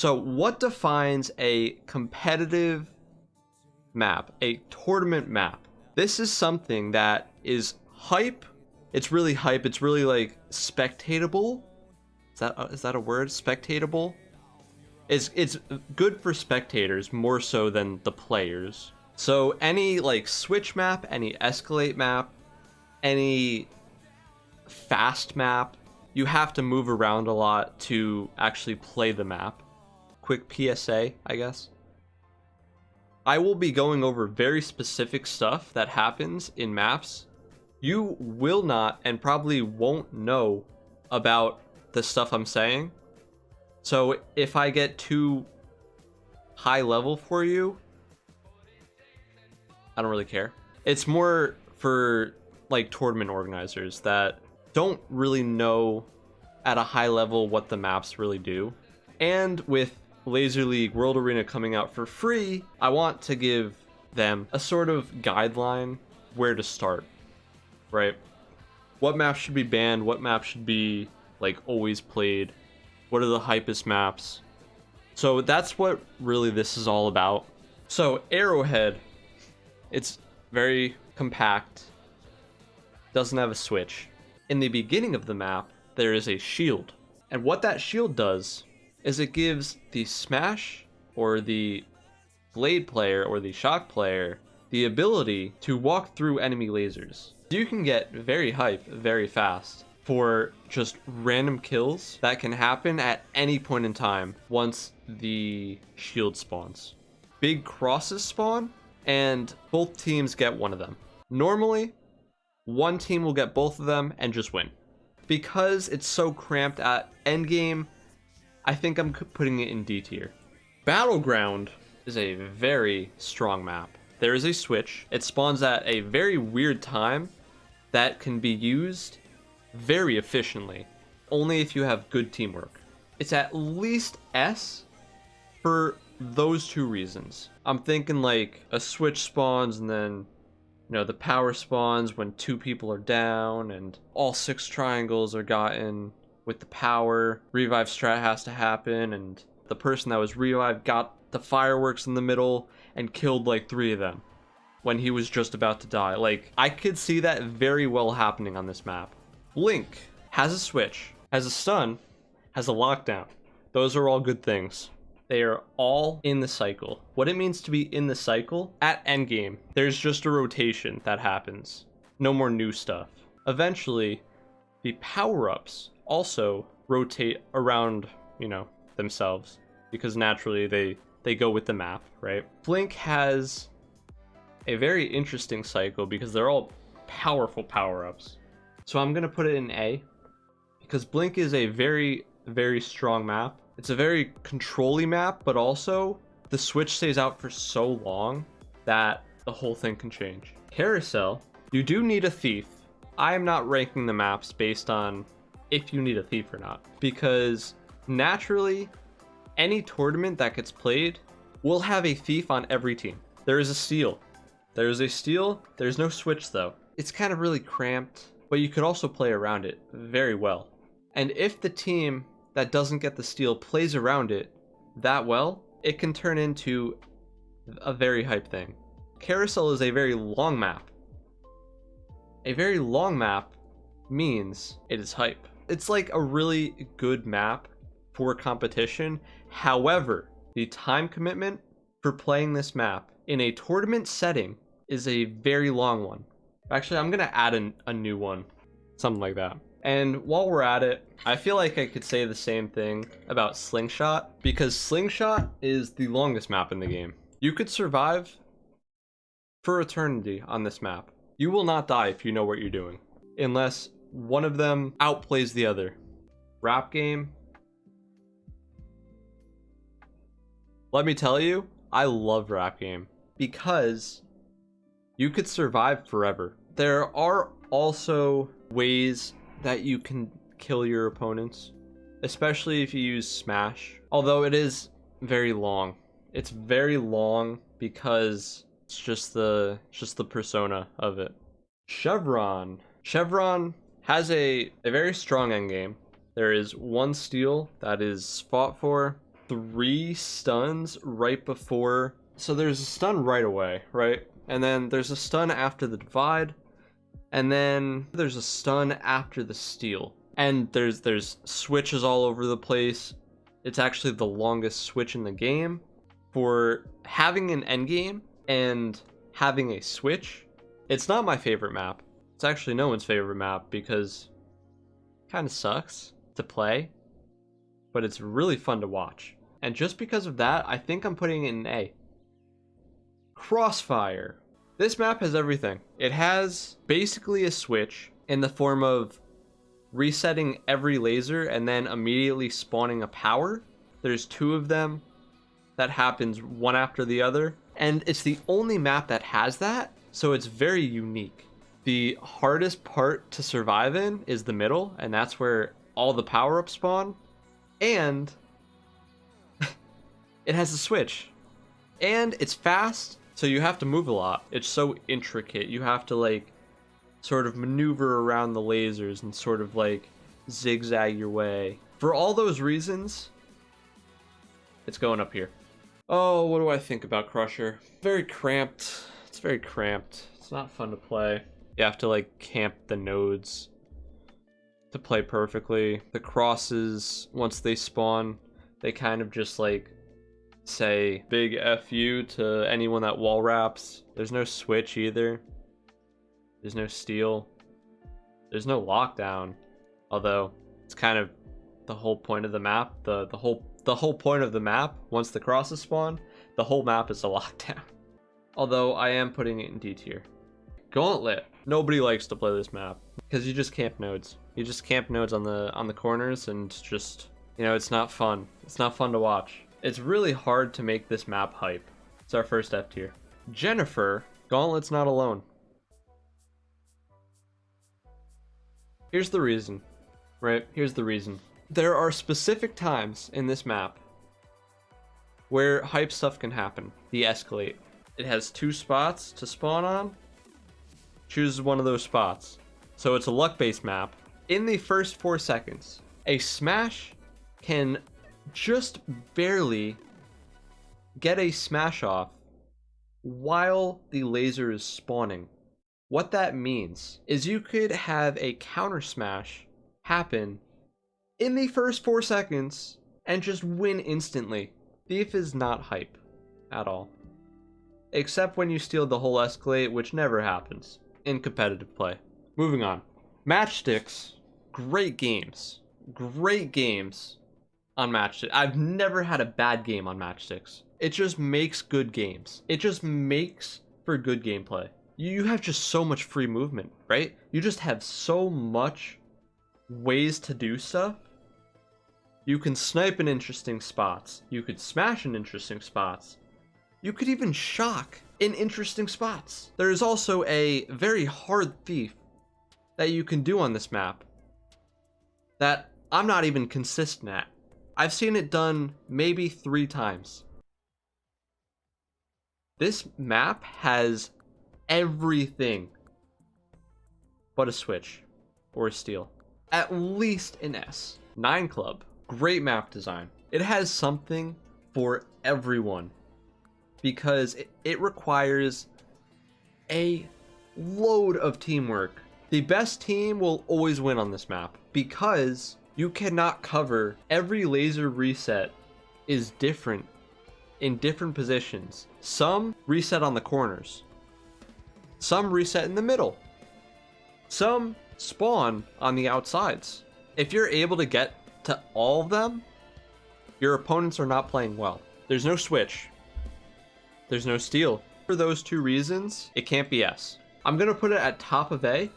So what defines a competitive map, a tournament map? This is something that is hype. It's really hype. It's really like spectatable. Is that a word? Spectatable? It's good for spectators more so than the players. So any like switch map, any escalate map, any fast map, you have to move around a lot to actually play the map. Quick PSA, I guess. I will be going over very specific stuff that happens in maps. You will not and probably won't know about the stuff I'm saying. So if I get too high level for you, I don't really care. It's more for like tournament organizers that don't really know at a high level what the maps really do. And with Laser League World Arena coming out for free, I want to give them a sort of guideline where to start, right? What maps should be banned, what maps should be like always played, what are the hypest maps. So that's what really this is all about. So Arrowhead, it's very compact, doesn't have a switch. In the beginning of the map, there is a shield. And what that shield does is it gives the smash or the blade player or the shock player the ability to walk through enemy lasers. You can get very hype very fast for just random kills that can happen at any point in time once the shield spawns. Big crosses spawn and both teams get one of them. Normally, one team will get both of them and just win. Because it's so cramped at endgame, I think I'm putting it in D tier. Battleground is a very strong map. There is a switch. It spawns at a very weird time that can be used very efficiently, only if you have good teamwork. It's at least S for those two reasons. I'm thinking like a switch spawns and then, you know, the power spawns when two people are down and all 6 triangles are gotten with the power. Revive strat has to happen and the person that was revived got the fireworks in the middle and killed like 3 of them when he was just about to die. Like, I could see that very well happening on this map. Blink has a switch, has a stun, has a lockdown. Those are all good things. They are all in the cycle. What it means to be in the cycle, at endgame, there's just a rotation that happens. No more new stuff. Eventually, the power-ups also rotate around, you know, themselves, because naturally they go with the map, right? Blink has a very interesting cycle because they're all powerful power-ups. So I'm gonna put it in A, because Blink is a very, very strong map. It's a very control-y map, but also the switch stays out for so long that the whole thing can change. Carousel, you do need a thief. I am not ranking the maps based on if you need a thief or not, because naturally any tournament that gets played will have a thief on every team. There is a steal. There's a steal. There's no switch though. It's kind of really cramped, but you could also play around it very well. And if the team that doesn't get the steal plays around it that well, it can turn into a very hype thing. Carousel is a very long map. A very long map means it is hype. It's like a really good map for competition. However, the time commitment for playing this map in a tournament setting is a very long one. Actually, I'm gonna add a new one, something like that. And while we're at it, I feel like I could say the same thing about Slingshot, because Slingshot is the longest map in the game. You could survive for eternity on this map. You will not die if you know what you're doing, unless one of them outplays the other. Wrapgame. Let me tell you, I love Wrapgame because you could survive forever. There are also ways that you can kill your opponents, especially if you use Smash. Although it is very long. It's very long because it's just the persona of it. Chevron. Chevron has a very strong endgame. There is one steal that is fought for. 3 stuns right before. So there's a stun right away, right? And then there's a stun after the divide. And then there's a stun after the steal. And there's switches all over the place. It's actually the longest switch in the game. For having an endgame and having a switch, it's not my favorite map. It's actually no one's favorite map because it kind of sucks to play, but it's really fun to watch. And just because of that, I think I'm putting it in A. Crossfire. This map has everything. It has basically a switch in the form of resetting every laser and then immediately spawning a power. There's 2 of them that happens one after the other, and it's the only map that has that, so it's very unique. The hardest part to survive in is the middle, and that's where all the power-ups spawn, and it has a switch, and it's fast, so you have to move a lot. It's so intricate. You have to like sort of maneuver around the lasers and sort of like zigzag your way. For all those reasons, it's going up here. Oh, what do I think about Crusher? Very cramped. It's very cramped. It's not fun to play. You have to like camp the nodes to play perfectly. The crosses, once they spawn, they kind of just like say big F you to anyone that wall wraps. There's no switch either. There's no steal. There's no lockdown. Although it's kind of the whole point of the map. The whole point of the map, once the crosses spawn, the whole map is a lockdown. Although I am putting it in D tier. Gauntlet. Nobody likes to play this map because you just camp nodes. You just camp nodes on the corners and just, you know, it's not fun. It's not fun to watch. It's really hard to make this map hype. It's our first F tier. Jennifer. Gauntlet's not alone. Here's the reason, right? Here's the reason. There are specific times in this map where hype stuff can happen. The escalate. It has 2 spots to spawn on. Choose one of those spots. So it's a luck-based map. In the first 4 seconds, a smash can just barely get a smash off while the laser is spawning. What that means is you could have a counter smash happen in the first 4 seconds and just win instantly. Thief is not hype at all. Except when you steal the whole escalate, which never happens in competitive play. Moving on. Matchsticks, great games. Great games on Matchsticks. I've never had a bad game on Matchsticks. It just makes good games. It just makes for good gameplay. You have just so much free movement, right? You just have so much ways to do stuff. You can snipe in interesting spots. You could smash in interesting spots. You could even shock in interesting spots. There is also a very hard thief that you can do on this map that I'm not even consistent at. I've seen it done maybe 3 times. This map has everything but a switch or a steal. At least an S. Nineclub, great map design. It has something for everyone because it requires a load of teamwork. The best team will always win on this map because you cannot cover. Every laser reset is different in different positions. Some reset on the corners. Some reset in the middle. Some spawn on the outsides. If you're able to get to all of them, your opponents are not playing well. There's no switch. There's no steal. For those 2 reasons, it can't be S. I'm gonna put it at top of A.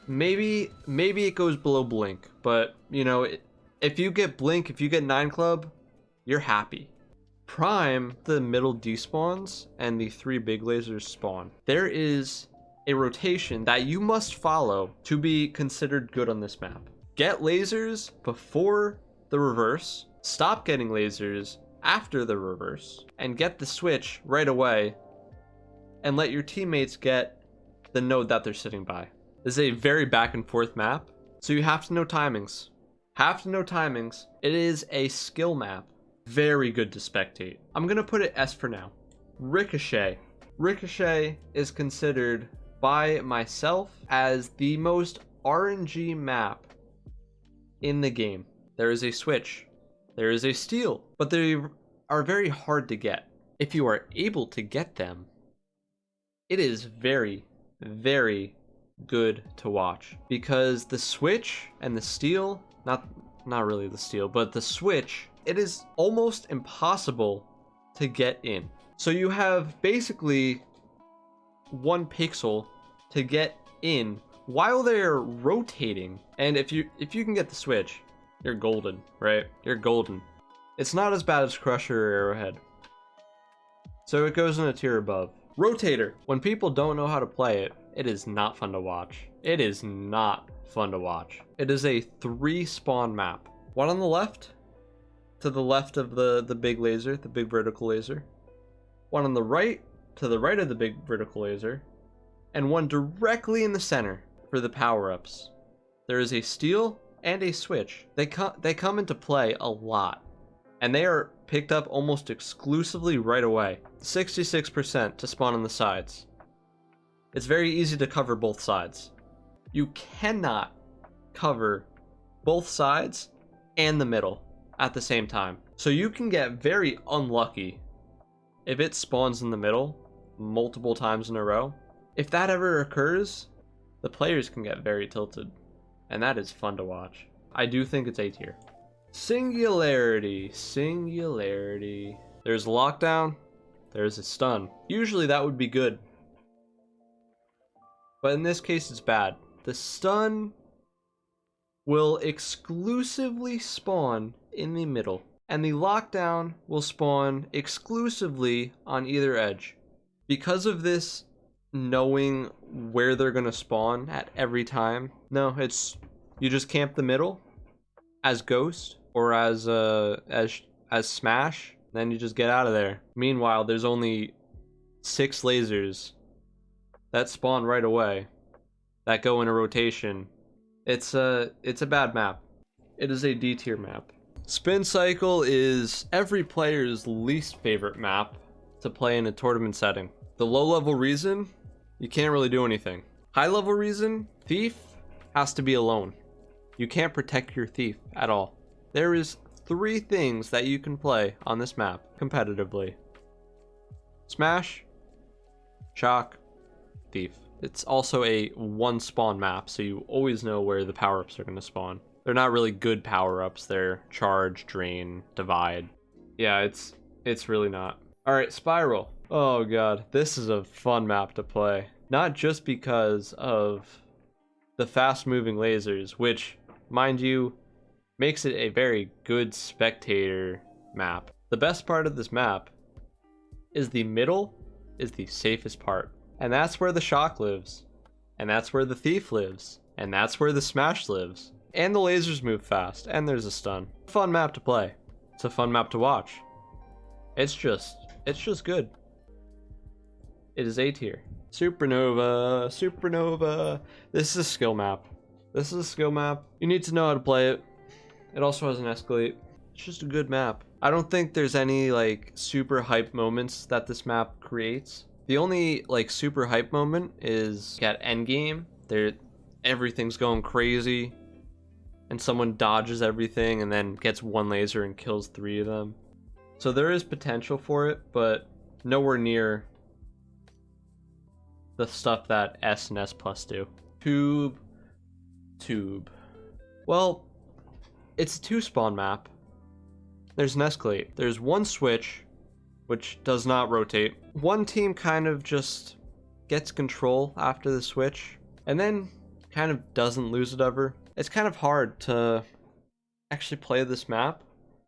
Maybe it goes below Blink, but you know, if you get Blink, if you get Nineclub, you're happy. Prime, the middle despawns and the 3 big lasers spawn. There is a rotation that you must follow to be considered good on this map. Get lasers before the reverse, stop getting lasers after the reverse, and get the switch right away, and let your teammates get the node that they're sitting by. This is a very back and forth map, so you have to know timings. Have to know timings. It is a skill map. Very good to spectate. I'm gonna put it S for now. Ricochet. Ricochet is considered by myself as the most RNG map in the game. There is a switch. There is a steal. But they are very hard to get. If you are able to get them, it is very, very good to watch. Because the switch and the steal, not really the steal, but the switch, it is almost impossible to get in. So you have basically 1 pixel to get in while they're rotating. And if you can get the switch, you're golden, right? You're golden. It's not as bad as Crusher or Arrowhead. So it goes in a tier above. Rotator. When people don't know how to play it, it is not fun to watch. It is not fun to watch. It is a 3 spawn map. One on the left, to the left of the big laser, the big vertical laser. One on the right, to the right of the big vertical laser. And one directly in the center for the power-ups. There is a steal and a switch. They come into play a lot. And they are picked up almost exclusively right away. 66% to spawn on the sides. It's very easy to cover both sides. You cannot cover both sides and the middle at the same time. So you can get very unlucky if it spawns in the middle multiple times in a row. If that ever occurs, the players can get very tilted. And that is fun to watch. I do think it's A tier. Singularity. Singularity. There's lockdown. There's a stun. Usually that would be good. But in this case it's bad. The stun will exclusively spawn in the middle. And the lockdown will spawn exclusively on either edge. Because of this knowing where they're gonna spawn at every time. No, it's you just camp the middle as Ghost or as Smash, then you just get out of there. Meanwhile, there's only 6 lasers that spawn right away that go in a rotation. It's a bad map. It is a D tier map. Spin Cycle is every player's least favorite map to play in a tournament setting. The low level reason, you can't really do anything. High level reason, Thief has to be alone. You can't protect your Thief at all. There is 3 things that you can play on this map competitively. Smash, Shock, Thief. It's also a 1 spawn map, so you always know where the power-ups are going to spawn. They're not really good power-ups. They're Charge, Drain, Divide. Yeah, it's really not. Alright, Spiral. Oh god, this is a fun map to play. Not just because of the fast-moving lasers, which, mind you, makes it a very good spectator map. The best part of this map is the middle is the safest part. And that's where the Shock lives. And that's where the Thief lives. And that's where the Smash lives. And the lasers move fast. And there's a stun. Fun map to play. It's a fun map to watch. It's just good. It is A tier. Supernova, Supernova. This is a skill map. This is a skill map. You need to know how to play it. It also has an escalate. It's just a good map. I don't think there's any like super hype moments that this map creates. The only like super hype moment is at endgame. Everything's going crazy and someone dodges everything and then gets 1 laser and kills 3 of them. So there is potential for it, but nowhere near the stuff that S and S Plus do. Tube. Well, it's a 2 spawn map. There's an escalate. There's 1 switch, which does not rotate. 1 team kind of just gets control after the switch, and then kind of doesn't lose it ever. It's kind of hard to actually play this map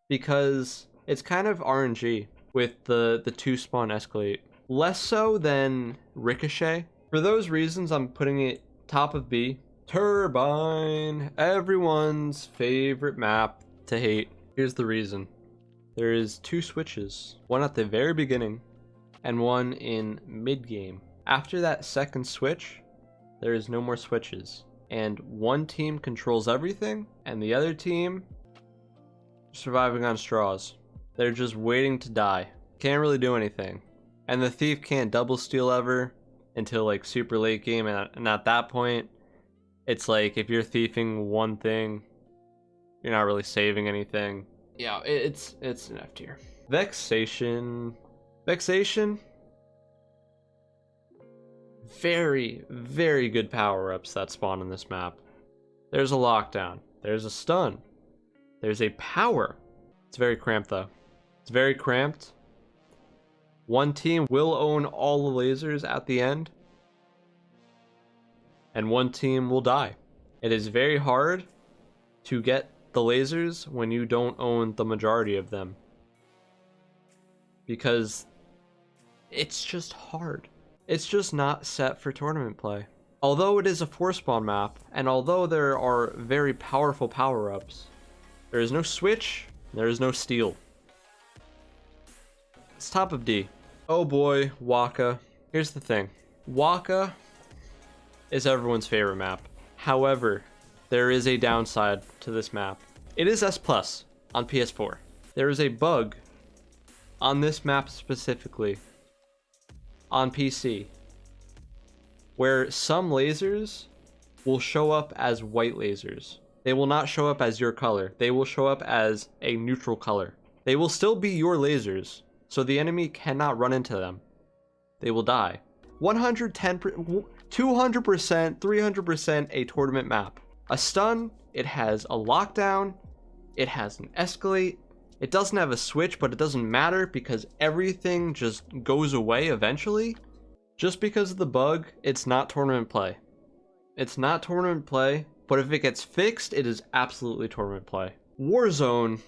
because it's kind of RNG with the 2 spawn escalate. Less so than Ricochet. For those reasons, I'm putting it top of B. Turbine, everyone's favorite map to hate. Here's the reason. There is 2 switches, one at the very beginning and one in mid-game. After that second switch, there is no more switches. and one team controls everything, and the other team surviving on straws. They're just waiting to die. Can't really do anything. And the thief can't double steal ever until like super late game, and at that point, it's like if you're thieving one thing, you're not really saving anything. Yeah, it's an F tier. Vexation. Very, very good power-ups that spawn in this map. There's a lockdown. There's a stun. There's a power. It's very cramped though. It's very cramped. One team will own all the lasers at the end, and one team will die. It is very hard to get the lasers when you don't own the majority of them, because it's just hard. It's just not set for tournament play. Although it is a 4-spawn map, and although there are very powerful power-ups, there is no switch, there is no steal. It's top of D. Oh boy, Waka. Here's the thing. Waka is everyone's favorite map. However, there is a downside to this map. It is S+ on PS4. There is a bug on this map specifically on PC where some lasers will show up as white lasers. They will not show up as your color. They will show up as a neutral color. They will still be your lasers, so the enemy cannot run into them. They will die. 110%, 200%, 300% a tournament map. A stun, it has a lockdown, it has an escalate. It doesn't have a switch, but it doesn't matter because everything just goes away eventually. Just because of the bug, it's not tournament play. It's not tournament play, but if it gets fixed, it is absolutely tournament play. Warzone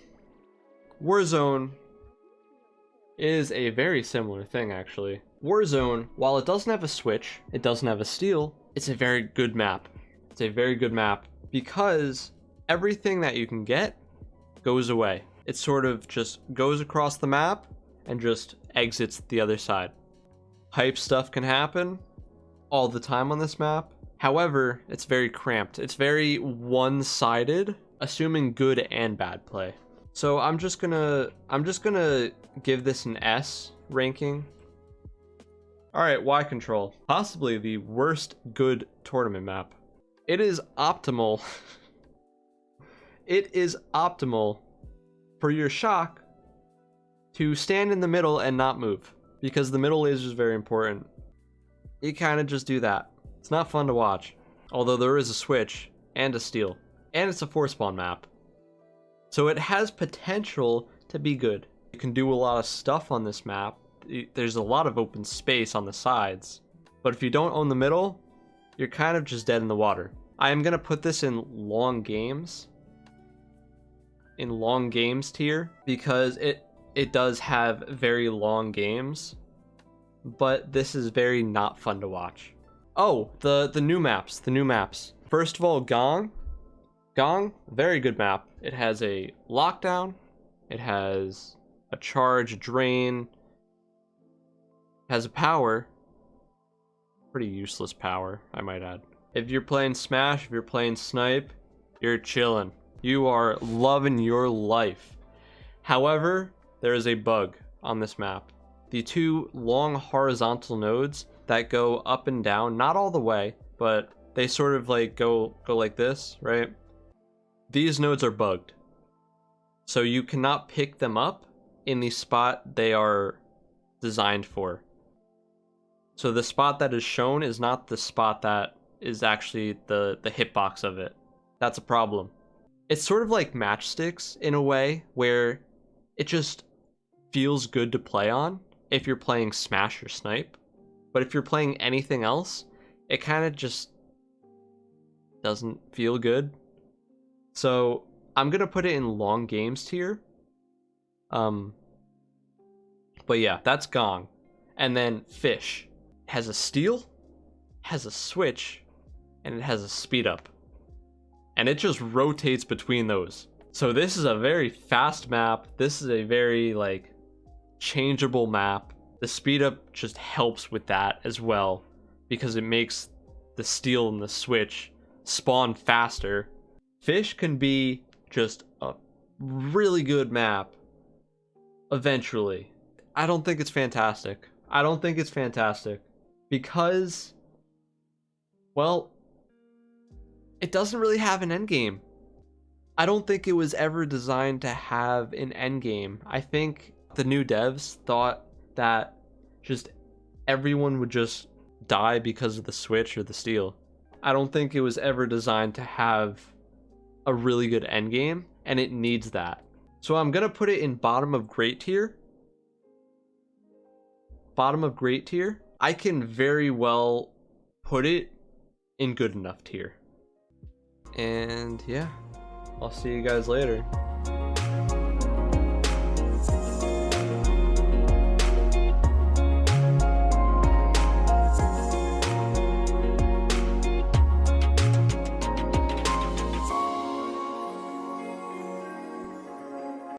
is a very similar thing actually. Warzone, while it doesn't have a switch, it doesn't have a steal, it's a very good map. It's a very good map because everything that you can get goes away. It sort of just goes across the map and just exits the other side. Hype stuff can happen all the time on this map. However, it's very cramped. It's very one-sided, assuming good and bad play. So I'm just gonna give this an S ranking. Alright, YControl. Possibly the worst good tournament map. It is optimal. It is optimal for your shock to stand in the middle and not move, because the middle laser is very important. You kind of just do that. It's not fun to watch, although there is a switch and a steal, and it's a 4-spawn map, so it has potential to be good. You can do a lot of stuff on this map. There's a lot of open space on the sides, but if you don't own the middle, you're kind of just dead in the water. I am gonna put this in long games tier because it does have very long games, but this is very not fun to watch. Oh, the new maps. First of all, Gong, very good map. It has a lockdown, it has a charge, drain, has a power, pretty useless power, I might add. If you're playing Smash, if you're playing Snipe, you're chilling. You are loving your life. However, there is a bug on this map. The two long horizontal nodes that go up and down, not all the way, but they sort of like go like this, right? These nodes are bugged. So you cannot pick them up in the spot they are designed for. So the spot that is shown is not the spot that is actually the hitbox of it. That's a problem. It's sort of like Matchsticks in a way, where it just feels good to play on if you're playing Smash or Snipe. But if you're playing anything else, it kind of just doesn't feel good. So I'm gonna put it in long games tier. But yeah, that's Gong. And then Fish has a steal, has a switch, and it has a speed up. And it just rotates between those. So this is a very fast map. This is a very like changeable map. The speed up just helps with that as well, because it makes the steal and the switch spawn faster. Fish can be just a really good map eventually. I don't think it's fantastic. I don't think it's fantastic because, well, it doesn't really have an endgame. I don't think it was ever designed to have an endgame. I think the new devs thought that just everyone would just die because of the switch or the steal. I don't think it was ever designed to have a really good endgame, and it needs that. So I'm gonna put it in bottom of great tier. Bottom of great tier. I can very well put it in good enough tier. And yeah, I'll see you guys later.